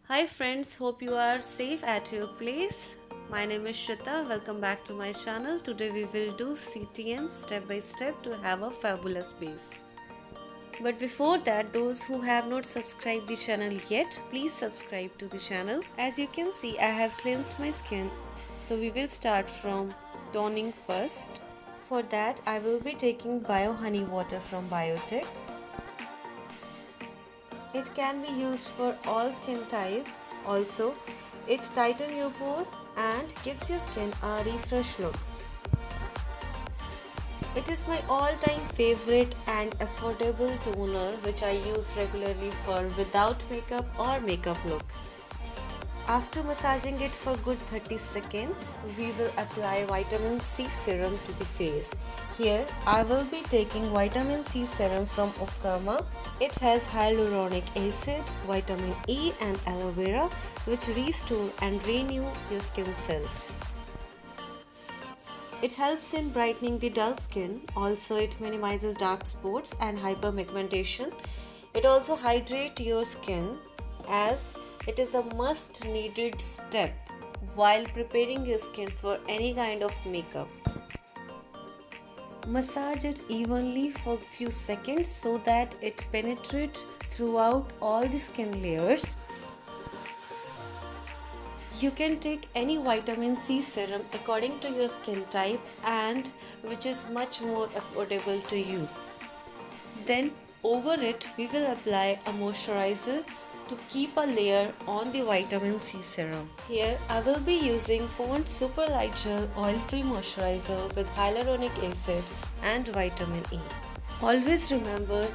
Hi friends, hope you are safe at your place. My name is Shrita. Welcome back to my channel. Today we will do CTM step by step to have a fabulous base. But before that, those who have not subscribed the channel yet, please subscribe to the channel. As you can see, I have cleansed my skin. So we will start from toning first. For that, I will be taking Bio Honey Water from Biotech. It can be used for all skin type. Also, it tightens your pore and gives your skin a refresh look. It is my all-time favorite and affordable toner which I use regularly for without makeup or makeup look. After massaging it for good 30 seconds, we will apply vitamin C serum to the face. Here, I will be taking vitamin C serum from Okama. It has hyaluronic acid, vitamin E and aloe vera which restore and renew your skin cells. It helps in brightening the dull skin. Also, it minimizes dark spots and hyperpigmentation. It also hydrates your skin as it is a must needed step while preparing your skin for any kind of makeup. Massage it evenly for a few seconds so that it penetrates throughout all the skin layers. You can take any vitamin C serum according to your skin type and which is much more affordable to you. Then over it we will apply a moisturizer to keep a layer on the vitamin C serum. Here I will be using Pond's Super Light Gel Oil-Free Moisturizer with hyaluronic acid and vitamin E. Always remember,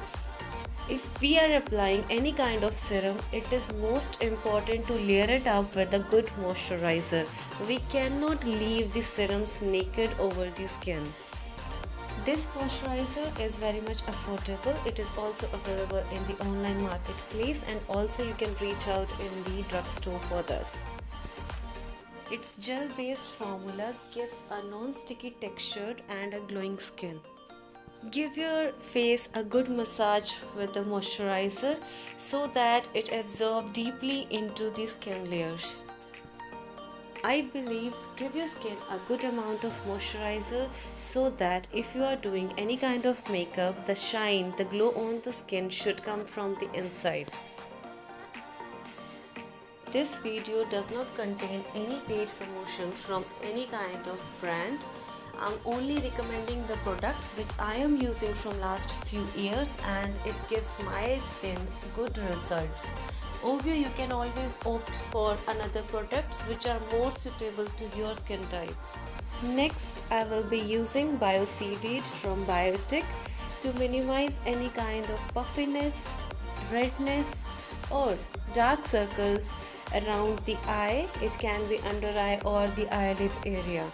if we are applying any kind of serum, it is most important to layer it up with a good moisturizer. We cannot leave the serums naked over the skin. This moisturizer is very much affordable. It is also available in the online marketplace and also you can reach out in the drugstore for this. Its gel-based formula gives a non-sticky texture and a glowing skin. Give your face a good massage with the moisturizer so that it absorbs deeply into the skin layers. I believe give your skin a good amount of moisturizer so that if you are doing any kind of makeup, the shine, the glow on the skin should come from the inside. This video does not contain any paid promotion from any kind of brand. I'm only recommending the products which I am using from last few years and it gives my skin good results. Over you can always opt for another products which are more suitable to your skin type. Next, I will be using Bio Seaweed from Biotech to minimize any kind of puffiness, redness or dark circles around the eye. It can be under eye or the eyelid area.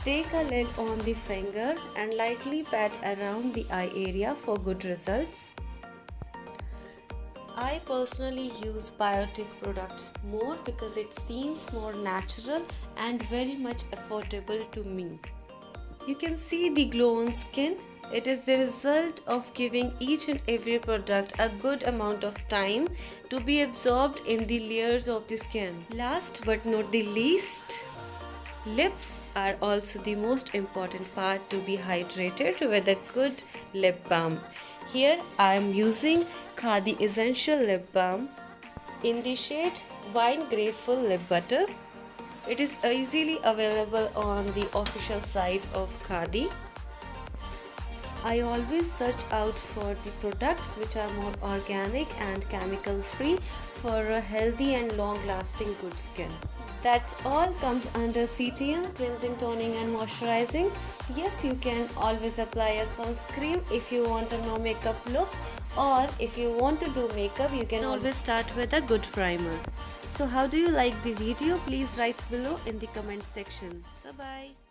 Take a lid on the finger and lightly pat around the eye area for good results. I personally use Biotech products more because it seems more natural and very much affordable to me. You can see the glow on skin. It is the result of giving each and every product a good amount of time to be absorbed in the layers of the skin. Last but not the least, lips are also the most important part to be hydrated with a good lip balm. Here I am using Khadi Essential Lip Balm in the shade Wine Grapeful Lip Butter. It is easily available on the official site of Khadi. I always search out for the products which are more organic and chemical free for a healthy and long lasting good skin. That all comes under CTM, cleansing, toning and moisturizing. Yes, you can always apply a sunscreen if you want a no makeup look, or if you want to do makeup you can always start with a good primer. So how do you like the video? Please write below in the comment section. Bye bye.